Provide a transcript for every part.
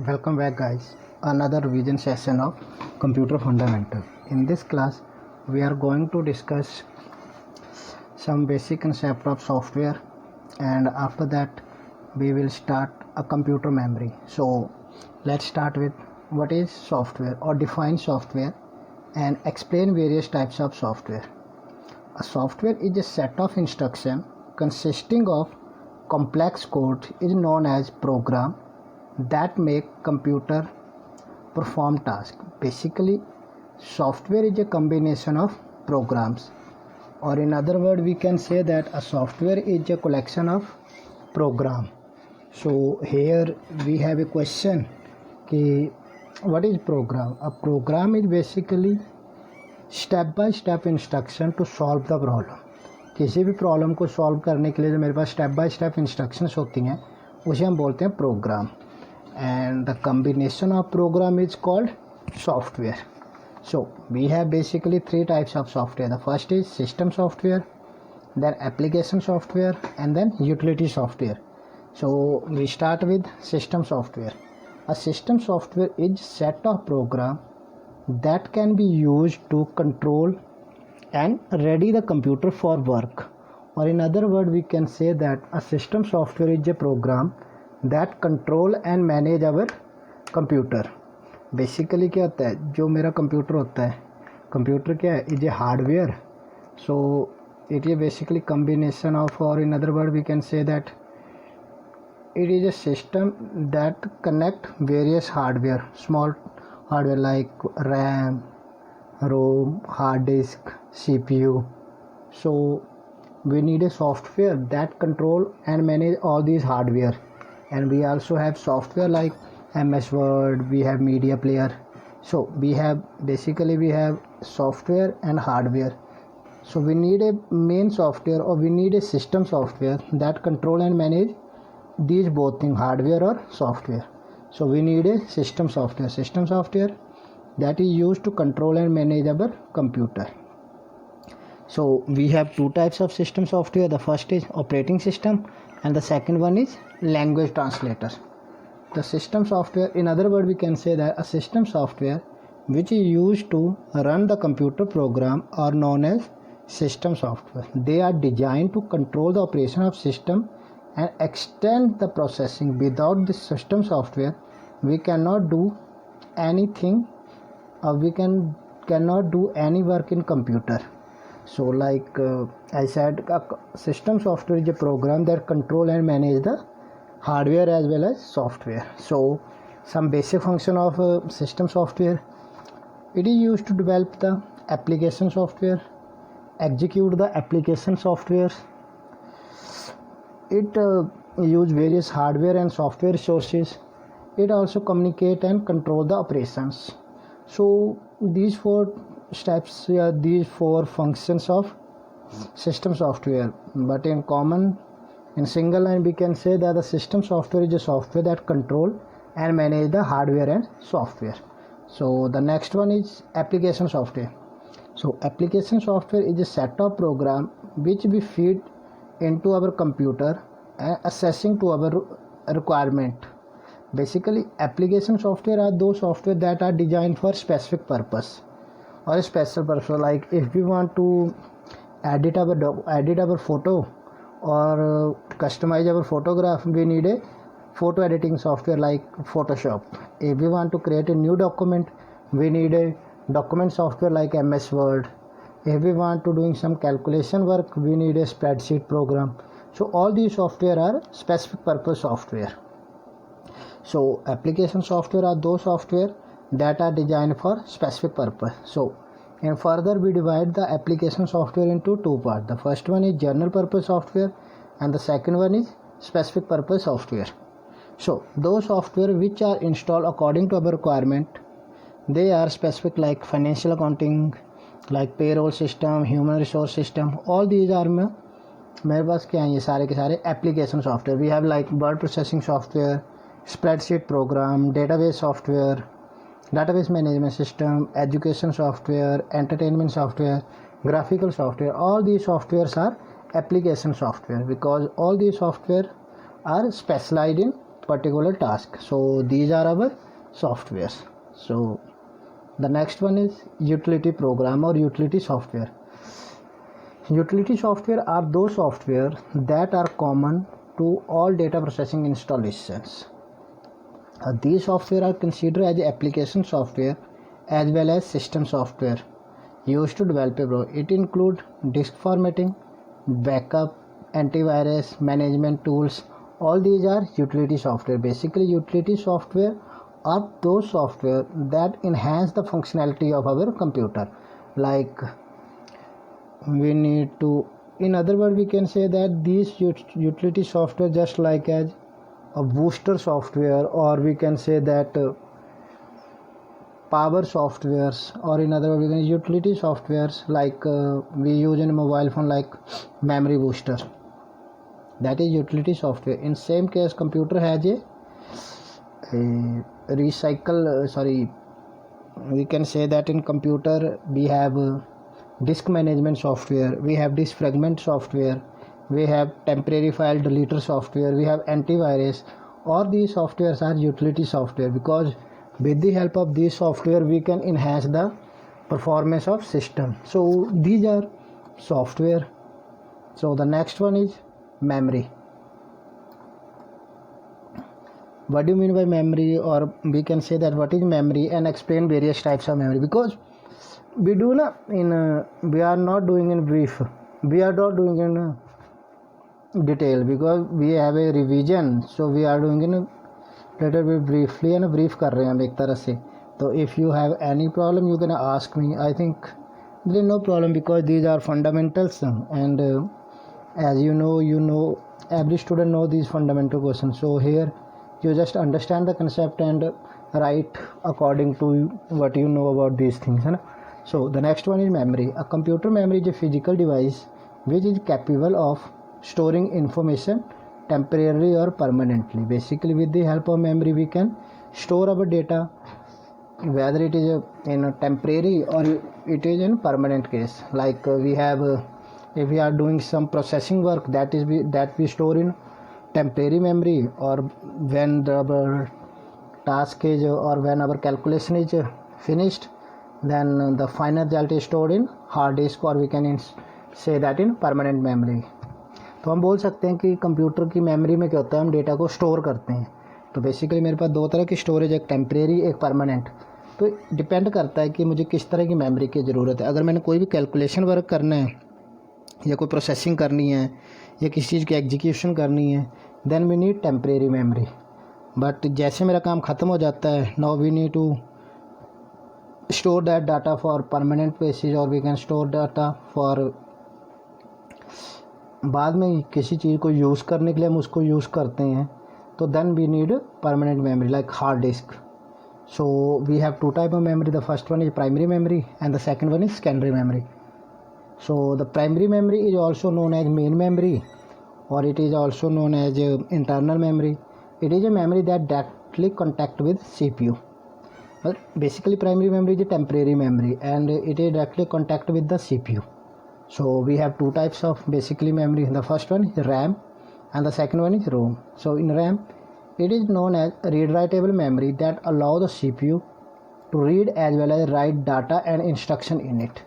Welcome back guys, another revision session of computer fundamental. In this class we are going to discuss some basic concept of software, and after that we will start a computer memory. So let's start with what is software or define software and explain various types of software. A software is a set of instructions consisting of complex code is known as program that make computer perform tasks. Basically, software is a combination of programs, or in other words we can say that a software is a collection of program. So here we have a question कि what is program? A program is basically step by step instruction to solve the problem. किसी भी problem को solve करने के लिए जो मेरे पास step by step instructions होती हैं उसे हम बोलते हैं programme. And the combination of program is called software. So we have basically three types of software. The first is system software, then application software, and then utility software. So we start with system software. A system software is set of program that can be used to control and ready the computer for work. Or in other words we can say that a system software is a program that control and manage our computer. Basically क्या होता है, जो मेरा computer होता है, computer क्या है, is a hardware. So it is basically combination of, or in other word we can say that it is a system that connect various hardware, small hardware like RAM, ROM, hard disk, CPU. So we need a software that control and manage all these hardware. And we also have software like MS Word, we have media player. So we have software and hardware. So we need a main software, or we need a system software that control and manage these both things, hardware or software. So we need a system software that is used to control and manage our computer. So we have two types of system software. The first is operating system and the second one is language translator. The system software, in other words we can say that a system software which is used to run the computer program are known as system software. They are designed to control the operation of system and extend the processing. Without this system software we cannot do anything, we cannot do any work in computer. So like I said, system software is a program that control and manage the hardware as well as software. So some basic function of system software: it is used to develop the application software, execute the application software, it use various hardware and software resources, it also communicate and control the operations. So these four steps, these four functions of system software, but in single line we can say that the system software is a software that control and manage the hardware and software. So the next one is application software. So application software is a set of program which we feed into our computer and assessing to our requirement. Basically application software are those software that are designed for specific purpose or a special purpose. Like if we want to edit our photo or customize our photograph, we need a photo editing software like Photoshop. If we want to create a new document, we need a document software like MS Word. If we want to doing some calculation work, we need a spreadsheet program. So all these software are specific purpose software. So application software are those software that are designed for specific purpose. So and further we divide the application software into two parts. The first one is general purpose software and the second one is specific purpose software. So those software which are installed according to our requirement, they are specific like financial accounting, like payroll system, human resource system. All these are मेरे पास क्या है, ये सारे के सारे application software. We have like word processing software, spreadsheet program, database software, database management system, education software, entertainment software, graphical software. All these softwares are application software because all these software are specialized in particular task. So these are our softwares. So the next one is utility program or utility software. Utility software are those software that are common to all data processing installations. These software are considered as application software as well as system software used to develop a program. It include disk formatting, backup, antivirus, management tools. All these are utility software. Basically, utility software are those software that enhance the functionality of our computer. Like we need to, in other words, we can say that these utility software just like as a booster software, or we can say that power softwares, or in other words, we can utility softwares like we use in a mobile phone, like memory booster. That is utility software. In same case, computer has a we can say that in computer we have disk management software, we have disk fragment software, we have temporary file deleter software, we have antivirus. All these softwares are utility software, because with the help of these software we can enhance the performance of system. So these are software. So the next one is memory. What do you mean by memory? Or we can say that what is memory, and explain various types of memory, because we do not we are not doing in brief, we are not doing in detail, because we have a revision. So we are doing in a little bit briefly and brief कर रहे हैं हम एक तरह से. So if you have any problem you can ask me. I think there is no problem, because these are fundamentals, and as you know every student know these fundamental questions. So here you just understand the concept and write according to what you know about these things, है ना. So the next one is memory. A computer memory is a physical device which is capable of storing information temporarily or permanently. Basically, with the help of memory we can store our data, whether it is in a temporary or it is in permanent case. Like we have if we are doing some processing work, that we store in temporary memory, or when our task is, or when our calculation is finished, then the final result is stored in hard disk, or we can say that in permanent memory. तो हम बोल सकते हैं कि computer की memory में क्या होता है, हम डेटा को स्टोर करते हैं. तो बेसिकली मेरे पास दो तरह की स्टोरेज, एक टेम्परेरी एक परमानेंट. तो डिपेंड करता है कि मुझे किस तरह की मेमोरी की ज़रूरत है. अगर मैंने कोई भी कैलकुलेशन वर्क करना है, या कोई प्रोसेसिंग करनी है, या किसी चीज़ की एग्जीक्यूशन करनी है, then we need temporary memory. But जैसे मेरा काम ख़त्म हो जाता है, now we need to store that data for permanent basis, और we can store data for बाद में किसी चीज़ को यूज़ करने के लिए हम उसको यूज़ करते हैं. तो then we need permanent memory like hard disk. So we have two type of memory. The first one is primary memory and the second one is secondary memory. So the primary memory is also known as main memory, or it is also known as internal memory. It is a memory that directly contact with CPU. But basically primary memory is a temporary memory, and it is directly contact with the CPU. So we have two types of basically memory. The first one is RAM and the second one is ROM. So in RAM, it is known as read writable memory that allow the CPU to read as well as write data and instruction in it.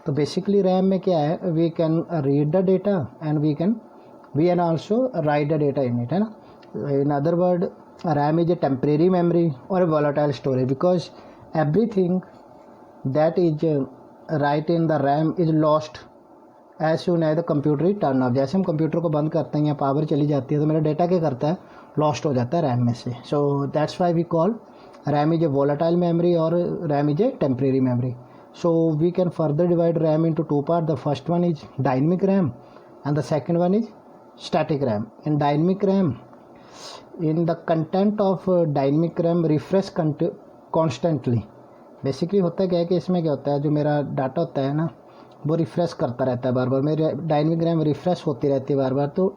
तो basically RAM में क्या है, we can read the data and we can also write the data in it, है ना. In other word, RAM is a temporary memory और a volatile storage, because everything that is write in the RAM is lost as soon as the computer is turn off. जैसे हम computer को बंद करते हैं या पावर चली जाती है, तो मेरा डेटा क्या करता है, लॉस्ट हो जाता है रैम में से. So that's why we call RAM is a volatile memory और RAM is a temporary memory. So we can further divide RAM into two parts. The first one is dynamic RAM and the second one is static RAM. In dynamic RAM, in the content of dynamic RAM refresh constantly. Basically होता है क्या है कि इसमें क्या होता है, जो मेरा डाटा होता है ना, वो रिफ़्रेश करता रहता है बार बार. मेरे डायनेमिक रैम रिफ़्रेश होती रहती है बार बार. तो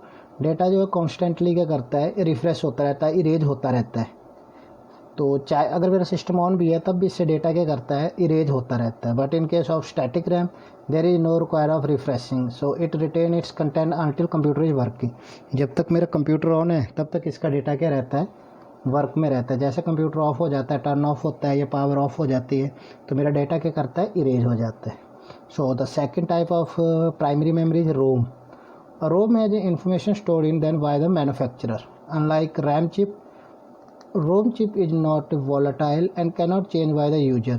डेटा जो है कॉन्स्टेंटली क्या करता है, रिफ़्रेश होता रहता है, इरेज होता रहता है. तो चाहे अगर मेरा सिस्टम ऑन भी है तब भी इससे डेटा क्या करता है, इरेज होता रहता है. But in case of static RAM there is no require of refreshing, so it retain its content until computer is working. जब तक मेरा कंप्यूटर ऑन है तब तक इसका डेटा क्या रहता है, वर्क में रहता है। जैसे कंप्यूटर ऑफ हो जाता है, टर्न ऑफ होता है या पावर ऑफ हो जाती है, तो मेरा डेटा क्या करता है, इरेज हो जाता है। So the second type of primary memory is ROM. ROM has information stored in then by the manufacturer. Unlike RAM chip, ROM chip is not volatile and cannot change by the user.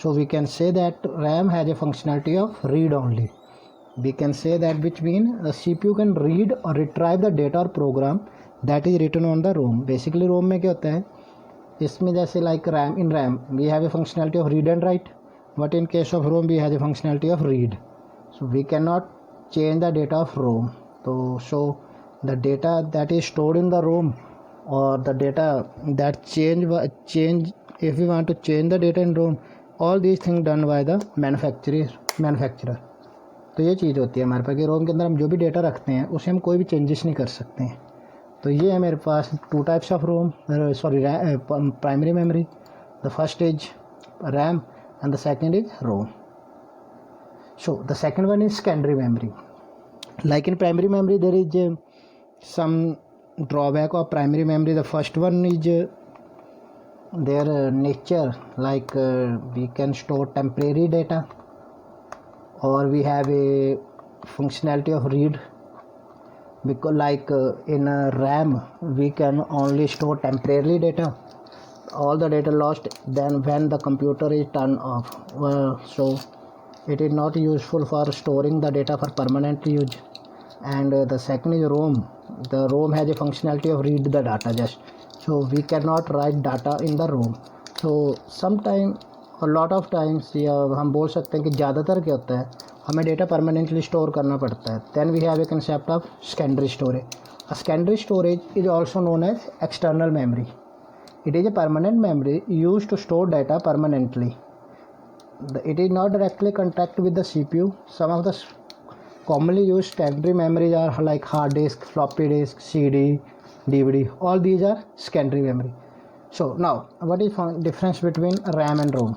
So we can say that RAM has a functionality of read only. We can say that, which means the CPU can read or retrieve the data or program that is written on the ROM. Basically ROM में क्या होता है, इसमें जैसे like RAM, in RAM we have a functionality of read and write, but in case of ROM we have a functionality of read. So we cannot change the data of ROM. So the data that is stored in the ROM or the data that change if we want to change the data in ROM, all these things done by the manufacturer. तो ये चीज़ होती है हमारे पास कि रोम के अंदर हम जो भी डेटा रखते हैं उसे हम कोई भी चेंजेस नहीं कर सकते हैं। तो ये है मेरे पास two types of ROM, sorry primary memory. The first is RAM and the second is ROM. So the second one is secondary memory. Like in primary memory there is some drawback of primary memory. The first one is their nature, like we can store temporary data, or we have a functionality of read, because like in RAM we can only store temporarily data, all the data lost then when the computer is turned off. So it is not useful for storing the data for permanent use. And the second is ROM. The ROM has a functionality of read the data just, so we cannot write data in the ROM. So sometime a lot of times या हम बोल सकते हैं कि ज़्यादातर क्या होता है, हमें डेटा परमानेंटली स्टोर करना पड़ता है. then we have a concept of secondary storage. A secondary storage is also known as external memory. It is a permanent memory used to store data permanently. It is not directly contact with the CPU. Some of the commonly used secondary memories are like hard disk, floppy disk, CD, DVD. All these are secondary memory. So now, what is the difference between RAM and ROM?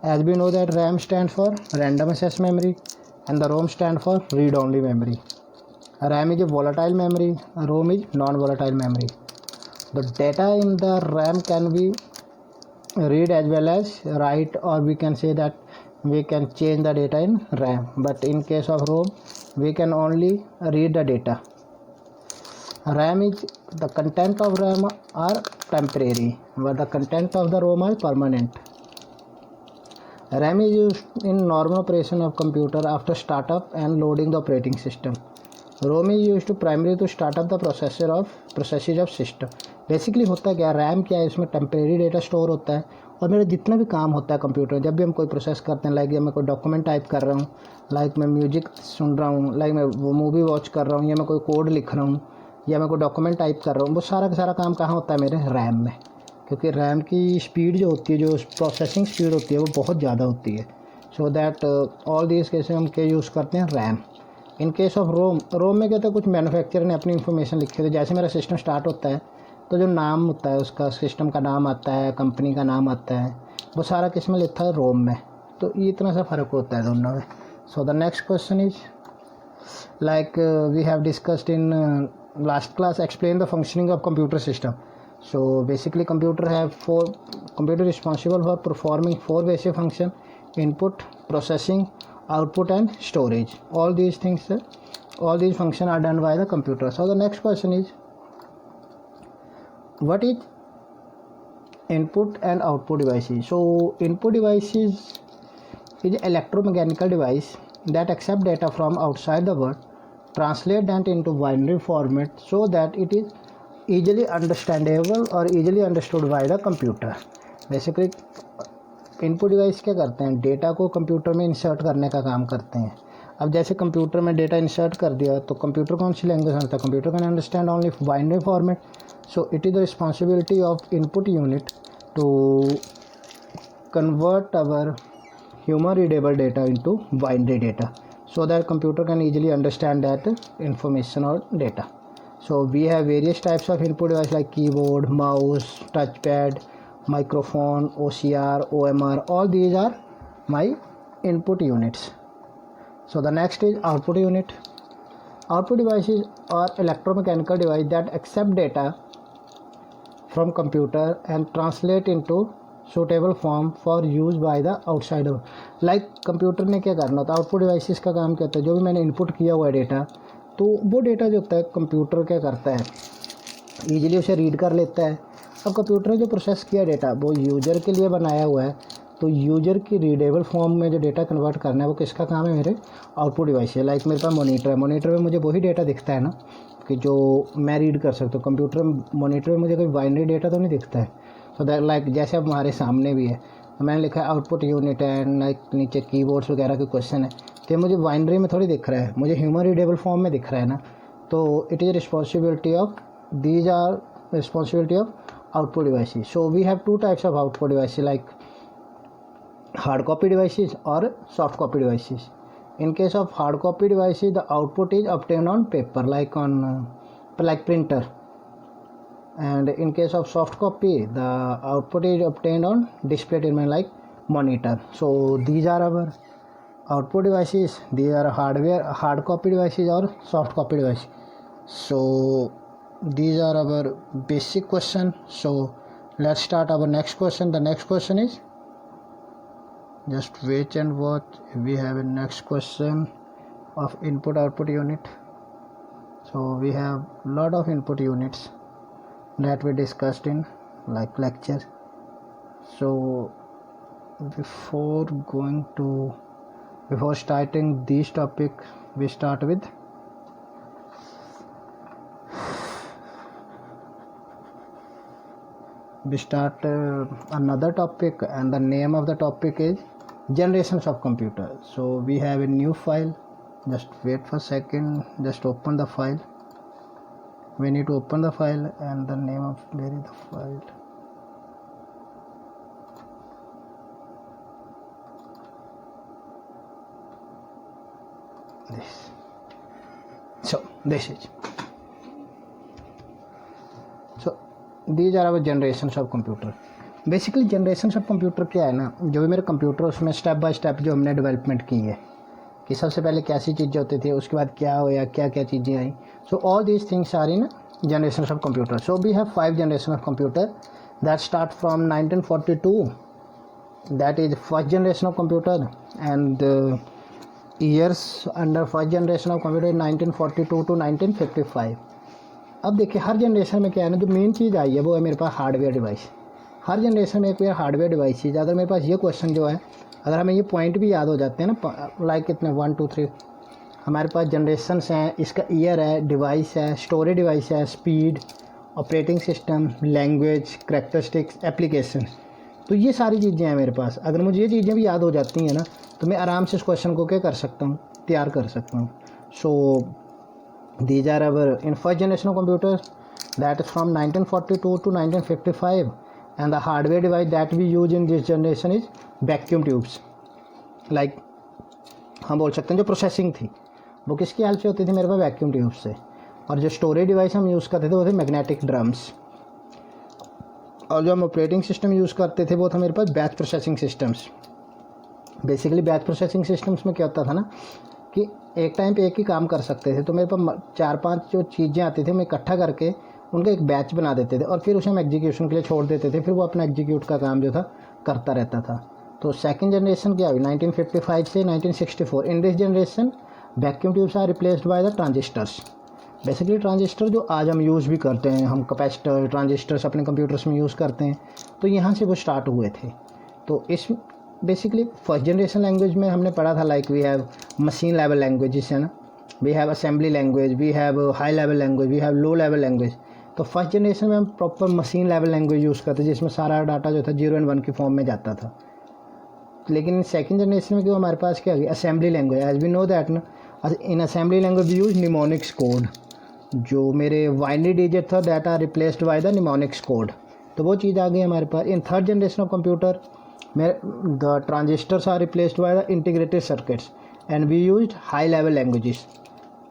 As we know that RAM stands for random access memory and the ROM stands for read-only memory. RAM is a volatile memory, ROM is non-volatile memory. The data in the RAM can be read as well as write, or we can say that we can change the data in RAM, but in case of ROM we can only read the data. RAM is, the content of RAM are temporary, but the content of the ROM are permanent. RAM is used in normal operation of computer after startup and loading the operating system. ROM is used to primarily to start up the processes of system. Basically होता क्या, RAM क्या है, इसमें temporary data store होता है और मेरा जितना भी काम होता है कंप्यूटर, जब भी हम कोई प्रोसेस करते हैं, लाइक मैं कोई डॉक्यूमेंट टाइप कर रहा हूँ, लाइक मैं म्यूजिक सुन रहा हूँ, लाइक मैं वो मूवी वॉच कर रहा हूँ, या मैं कोई कोड लिख रहा हूँ, या मैं कोई डॉक्यूमेंट टाइप कर रहा हूँ, वो सारा का सारा काम कहाँ होता है, मेरे रैम में. क्योंकि रैम की स्पीड जो होती है, जो प्रोसेसिंग स्पीड होती है, वो बहुत ज़्यादा होती है. So that all these cases हम क्या यूज़ करते हैं, RAM. In case of ROM में क्या होता है, कुछ मैन्युफैक्चरर ने अपनी इन्फॉर्मेशन लिखी होती है. जैसे मेरा सिस्टम स्टार्ट होता है तो जो नाम होता है उसका, सिस्टम का नाम आता है, कंपनी का नाम आता है, वो सारा किस में लिखा है, रोम में. तो ये इतना सा फ़र्क होता है दोनों में. So the next question is like we have discussed in last class, explain the functioning of computer system. So basically computer responsible for performing 4 basic function: input, processing, output and storage. All these functions are done by the computer. So the next question is, what is input and output devices? So input devices is electromechanical device that accept data from outside the world, translate that into binary format so that it is easily understandable or easily understood by the computer. Basically input device क्या करते हैं, data को computer में insert करने का काम करते हैं. अब जैसे कंप्यूटर में डेटा इंसर्ट कर दिया तो कंप्यूटर कौन सी लैंग्वेज समझता है, computer can understand only binary format. So it is the responsibility of input unit to convert our human readable data into binary data so that computer can easily understand that information or data. So we have various types of input device like keyboard, mouse, touchpad, microphone, OCR, OMR. All these are my input units. So the next is output unit. Output devices are electromechanical device that accept data from computer and translate into suitable form for use by the outsider. Like computer ने क्या करना होता है, output devices का काम क्या होता है, जो भी मैंने इनपुट किया हुआ है डेटा, तो वो डेटा जो होता है कंप्यूटर क्या करता है, ईजिली उसे रीड कर लेता है। अब कंप्यूटर ने जो प्रोसेस किया डेटा वो यूज़र के लिए बनाया हुआ है, तो यूज़र की रीडेबल फॉर्म में जो डेटा कन्वर्ट करना है वो किसका काम है, मेरे आउटपुट डिवाइस है। लाइक मेरे पास मॉनिटर है, मॉनिटर में मुझे वही डेटा दिखता है ना कि जो मैं रीड कर सकता हूँ। कंप्यूटर मॉनिटर में मुझे कोई बाइनरी डेटा तो नहीं दिखता है। सो दैट लाइक जैसे अब हमारे सामने भी है, तो मैंने लिखा है आउटपुट यूनिट एंड लाइक नीचे कीबोर्ड्स वगैरह के क्वेश्चन है, तो मुझे बाइनरी में थोड़ी दिख रहा है, मुझे ह्यूमन रीडेबल फॉर्म में दिख रहा है ना। तो it is responsibility of these are responsibility of output devices. So we have two types of output devices, like hard copy devices or soft copy devices. In case of hard copy devices, the output is obtained on paper, like on like printer, and in case of soft copy, the output is obtained on display terminal like monitor. So these are our output devices. These are hard copy devices or soft copy devices. So these are our basic question. So let's start our next question. The next question is, just wait and watch, we have a next question of input output unit. So we have lot of input units that we discussed in like lecture. So before starting this topic, we start with another topic, and the name of the topic is generations of computer. So we have a new file, just wait for a second, just open the file. We need to open the file, and the name of where is the file, this. So this is, so these are our generations of computer. Basically generations of computer क्या है ना, जो भी मेरे computer उसमें step by step जो हमने development की है कि सबसे पहले कैसी चीज़ें होती थी, उसके बाद क्या होया, क्या क्या चीज़ें आई. So all these things are in generations of computer. So we have 5 generation of computer that start from 1942, that is first generation of computer, and years under first generation of computer 1942 to 1955. अब देखिए हर generation में क्या है ना, जो main चीज़ आई है वो है मेरे पास हार्डवेयर डिवाइस. हर जनरेशन में एक बार हार्डवेयर डिवाइस चीज़. अगर मेरे पास ये क्वेश्चन जो है, अगर हमें ये पॉइंट भी याद हो जाते हैं ना, लाइक कितने 1 2 3 हमारे पास जनरेशन्स हैं, इसका ईयर है, डिवाइस है, स्टोरेज डिवाइस है, speed, operating system, language, characteristics, application. तो ये सारी चीज़ें हैं मेरे पास. अगर मुझे ये चीज़ें भी याद हो जाती हैं ना, तो मैं आराम से इस क्वेश्चन को क्या कर सकता हूँ, तैयार कर सकता हूँ. सो these are our in first generation of computers, that is from 1942 to 1955, and the hardware device that we use in this generation is vacuum tubes. like हम बोल सकते हैं जो प्रोसेसिंग थी वो किसकी हेल्प से होती थी, मेरे पास वैक्यूम ट्यूब से. और जो स्टोरेज डिवाइस हम यूज़ करते थे वो थे मैग्नेटिक ड्रम्स. और जो हम ऑपरेटिंग सिस्टम यूज़ करते थे वो था मेरे पास batch processing systems. Basically batch processing systems में क्या होता था ना कि एक टाइम पे एक ही काम कर सकते थे, तो मेरे पास 4-5 जो चीज़ें आती थी हम इकट्ठा करके उनका एक बैच बना देते थे और फिर उसे हम एग्जीक्यूशन के लिए छोड़ देते थे, फिर वो अपना एग्जीक्यूट का काम जो था करता रहता था. तो सेकंड जनरेशन क्या हुई 1955 से 1964. In this generation vacuum tubes are replaced by the transistors. Basically transistor जो आज हम यूज़ भी करते हैं, हम कैपेसिटर ट्रांजिस्टर्स अपने कंप्यूटर्स में यूज़ करते हैं, तो यहाँ से वो स्टार्ट हुए थे. तो इस बेसिकली फर्स्ट जनरेशन लैंग्वेज में हमने पढ़ा था like we have machine level languages है ना, we have assembly language, we have high level language, we have low level language. तो फर्स्ट जनरेशन में हम proper machine level language use करते जिसमें सारा डाटा जो था 0 और 1 की फॉर्म में जाता था. लेकिन सेकंड जनरेशन में क्यों हमारे पास क्या है assembly language. As we know that ना, in assembly language we use mnemonics code. जो मेरे बाइनरी डिजिट था that are replaced by the mnemonics code. तो वो चीज़ आ गई हमारे पास. In third generation of computer the transistors are replaced by the integrated circuits and we used high level languages.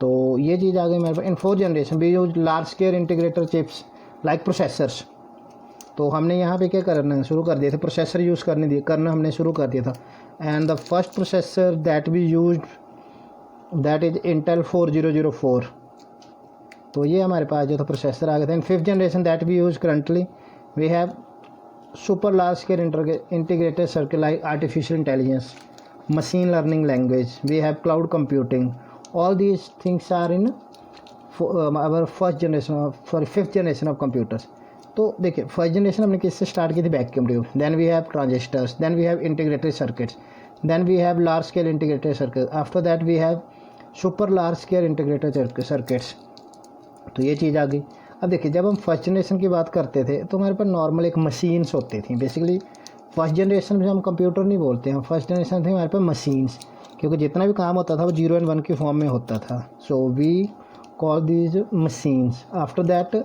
तो ये चीज़ आ गई हमारे पास. In fourth generation we use large scale integrator chips like processors. तो हमने यहाँ पे क्या करना शुरू कर दिया था, प्रोसेसर यूज़ करना हमने शुरू कर दिया था. And the first processor that we used that is Intel 4004. तो ये हमारे पास जो था प्रोसेसर आ गया था. In fifth generation that we use currently we have super large scale integrated circuit like artificial intelligence, machine learning language, we have cloud computing. All these things are in our fifth generation of computers. तो देखिए first generation हमने किससे start की थी, vacuum tube, then we have transistors, then we have integrated circuits, then we have large scale integrated circuit, after that we have super large scale integrated circuits. तो ये चीज़ आ गई. अब देखिए जब हम फर्स्ट जनरेशन की बात करते थे तो हमारे पास नॉर्मल एक मशीन्स होती थी. बेसिकली फर्स्ट जनरेशन में हम कंप्यूटर नहीं बोलते हैं, फर्स्ट जनरेशन थे हमारे पास मशीन्स, क्योंकि जितना भी काम होता था वो 0 और 1 की फॉर्म में होता था. So we call these machines. After that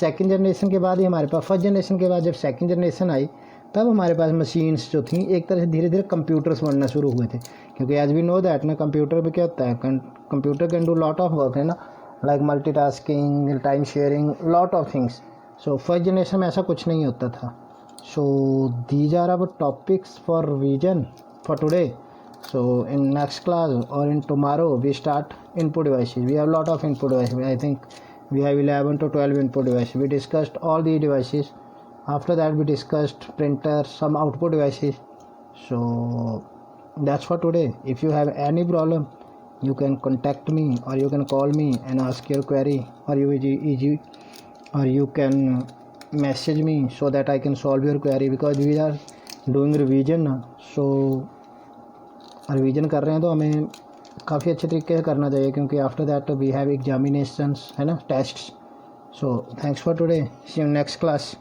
second generation के बाद ही हमारे पास, फर्स्ट जनरेशन के बाद जब सेकेंड जनरेशन आई तब हमारे पास मशीन्स जो थी एक तरह से धीरे धीरे कंप्यूटर्स बनना शुरू हुए थे. क्योंकि एज वी नो दैट ना कंप्यूटर में क्या होता है, computer can do lot of work, है ना, like multitasking, time sharing, lot of things. So first generation में ऐसा कुछ नहीं होता था. So these are our topics for revision for today. So in next class or in tomorrow we start input devices. We have lot of input devices. I think we have 11 to 12 input devices. We discussed all the devices. After that we discussed printers, some output devices. So that's for today. If you have any problem, you can contact me or you can call me and ask your query, or you can message me so that I can solve your query, because we are doing revision. So revision कर रहे हैं तो हमें काफ़ी अच्छे तरीके से करना चाहिए, क्योंकि after that we have examinations, है ना, tests. So thanks for today, see you next class.